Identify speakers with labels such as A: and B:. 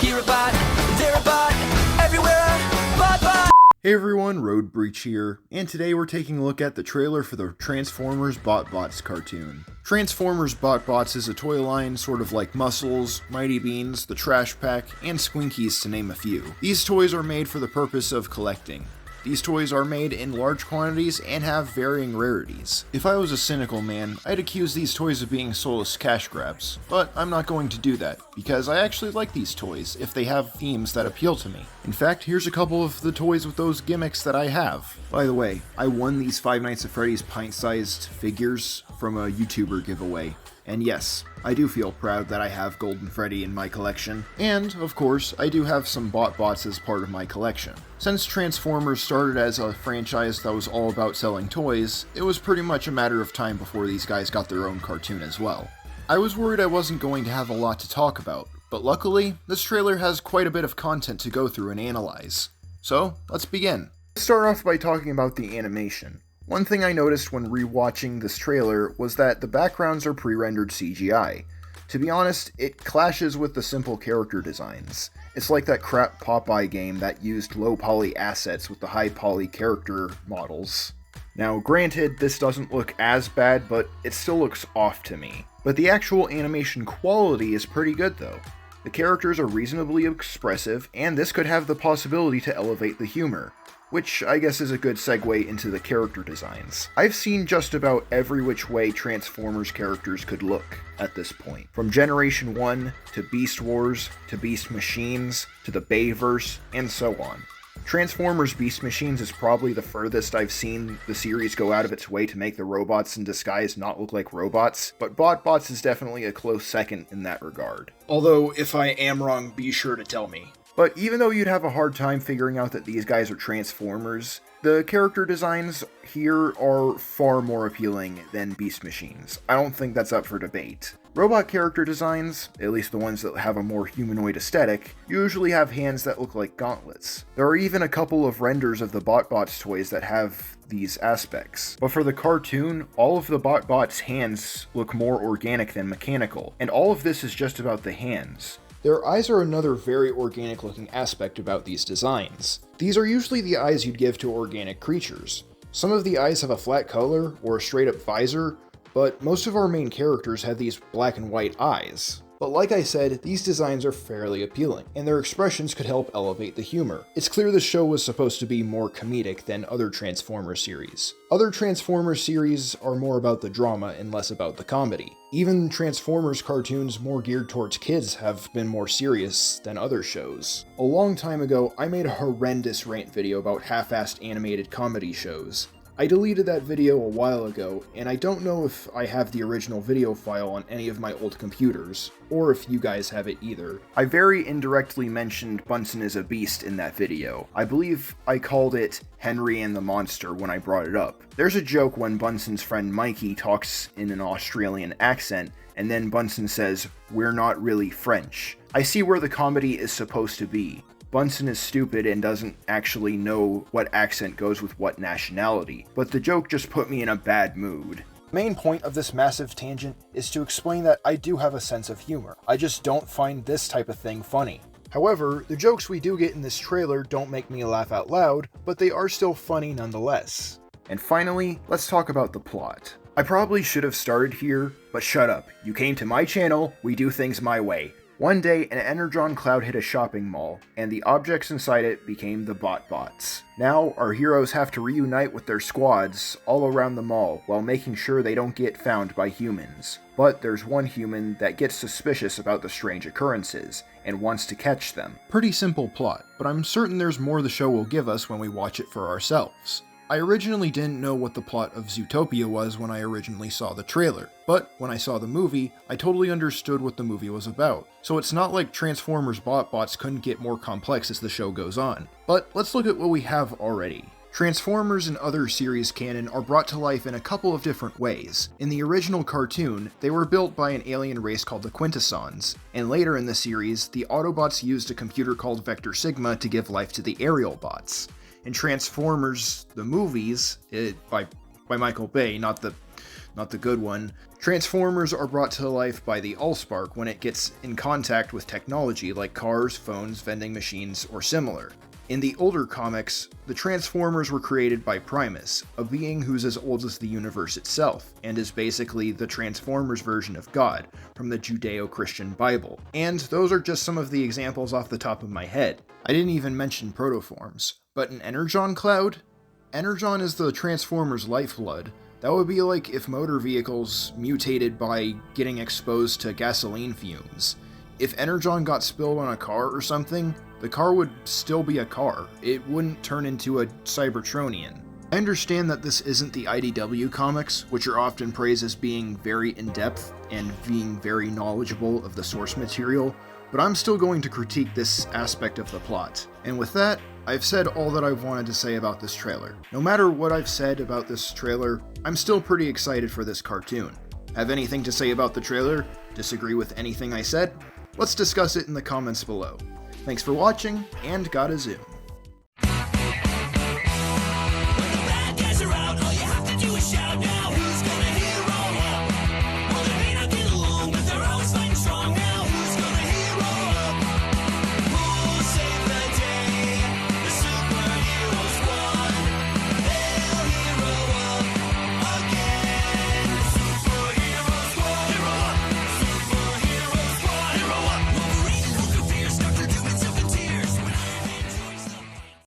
A: Here a bot, there a bot, everywhere a bot.
B: Hey everyone, Road Breach here, and today we're taking a look at the trailer for the Transformers Botbots cartoon. Transformers Botbots is a toy line sort of like Muscles, Mighty Beans, the Trash Pack, and Squinkies to name a few. These toys are made for the purpose of collecting. These toys are made in large quantities and have varying rarities. If I was a cynical man, I'd accuse these toys of being soulless cash grabs, but I'm not going to do that, because I actually like these toys if they have themes that appeal to me. In fact, here's a couple of the toys with those gimmicks that I have. By the way, I won these Five Nights at Freddy's pint-sized figures from a YouTuber giveaway. And yes, I do feel proud that I have Golden Freddy in my collection. And, of course, I do have some Botbots as part of my collection. Since Transformers started as a franchise that was all about selling toys, it was pretty much a matter of time before these guys got their own cartoon as well. I was worried I wasn't going to have a lot to talk about, but luckily, this trailer has quite a bit of content to go through and analyze. So, let's begin. Let's start off by talking about the animation. One thing I noticed when rewatching this trailer was that the backgrounds are pre-rendered CGI. To be honest, it clashes with the simple character designs. It's like that crap Popeye game that used low-poly assets with the high-poly character models. Now, granted, this doesn't look as bad, but it still looks off to me. But the actual animation quality is pretty good though. The characters are reasonably expressive, and this could have the possibility to elevate the humor. Which I guess is a good segue into the character designs. I've seen just about every which way Transformers characters could look at this point. From Generation 1, to Beast Wars, to Beast Machines, to the Bayverse, and so on. Transformers Beast Machines is probably the furthest I've seen the series go out of its way to make the robots in disguise not look like robots, but Botbots is definitely a close second in that regard. Although, if I am wrong, be sure to tell me. But even though you'd have a hard time figuring out that these guys are Transformers, the character designs here are far more appealing than Beast Machines. I don't think that's up for debate. Robot character designs, at least the ones that have a more humanoid aesthetic, usually have hands that look like gauntlets. There are even a couple of renders of the Botbots toys that have these aspects. But for the cartoon, all of the Botbots' hands look more organic than mechanical, and all of this is just about the hands. Their eyes are another very organic looking aspect about these designs. These are usually the eyes you'd give to organic creatures. Some of the eyes have a flat color or a straight up visor, but most of our main characters have these black and white eyes. But like I said, these designs are fairly appealing, and their expressions could help elevate the humor. It's clear the show was supposed to be more comedic than other Transformers series. Other Transformers series are more about the drama and less about the comedy. Even Transformers cartoons more geared towards kids have been more serious than other shows. A long time ago, I made a horrendous rant video about half-assed animated comedy shows. I deleted that video a while ago, and I don't know if I have the original video file on any of my old computers, or if you guys have it either. I very indirectly mentioned Bunsen is a beast in that video. I believe I called it Henry and the Monster when I brought it up. There's a joke when Bunsen's friend Mikey talks in an Australian accent, and then Bunsen says, "We're not really French." I see where the comedy is supposed to be. Bunsen is stupid and doesn't actually know what accent goes with what nationality, but the joke just put me in a bad mood. The main point of this massive tangent is to explain that I do have a sense of humor. I just don't find this type of thing funny. However, the jokes we do get in this trailer don't make me laugh out loud, but they are still funny nonetheless. And finally, let's talk about the plot. I probably should have started here, but shut up. You came to my channel, we do things my way. One day, an Energon cloud hit a shopping mall, and the objects inside it became the Botbots. Now, our heroes have to reunite with their squads all around the mall while making sure they don't get found by humans. But there's one human that gets suspicious about the strange occurrences, and wants to catch them. Pretty simple plot, but I'm certain there's more the show will give us when we watch it for ourselves. I originally didn't know what the plot of Zootopia was when I originally saw the trailer, but when I saw the movie, I totally understood what the movie was about. So it's not like Transformers Botbots couldn't get more complex as the show goes on. But let's look at what we have already. Transformers and other series canon are brought to life in a couple of different ways. In the original cartoon, they were built by an alien race called the Quintessons, and later in the series, the Autobots used a computer called Vector Sigma to give life to the Aerial Bots. In Transformers, the movies, by Michael Bay, not the not the good one. Transformers are brought to life by the Allspark when it gets in contact with technology like cars, phones, vending machines, or similar. In the older comics, the Transformers were created by Primus, a being who's as old as the universe itself, and is basically the Transformers version of God from the Judeo-Christian Bible. And those are just some of the examples off the top of my head. I didn't even mention protoforms, but an Energon cloud? Energon is the Transformers' lifeblood. That would be like if motor vehicles mutated by getting exposed to gasoline fumes. If Energon got spilled on a car or something, the car would still be a car. It wouldn't turn into a Cybertronian. I understand that this isn't the IDW comics, which are often praised as being very in-depth and being very knowledgeable of the source material, but I'm still going to critique this aspect of the plot. And with that, I've said all that I've wanted to say about this trailer. No matter what I've said about this trailer, I'm still pretty excited for this cartoon. Have anything to say about the trailer? Disagree with anything I said? Let's discuss it in the comments below. Thanks for watching, and gotta zoom.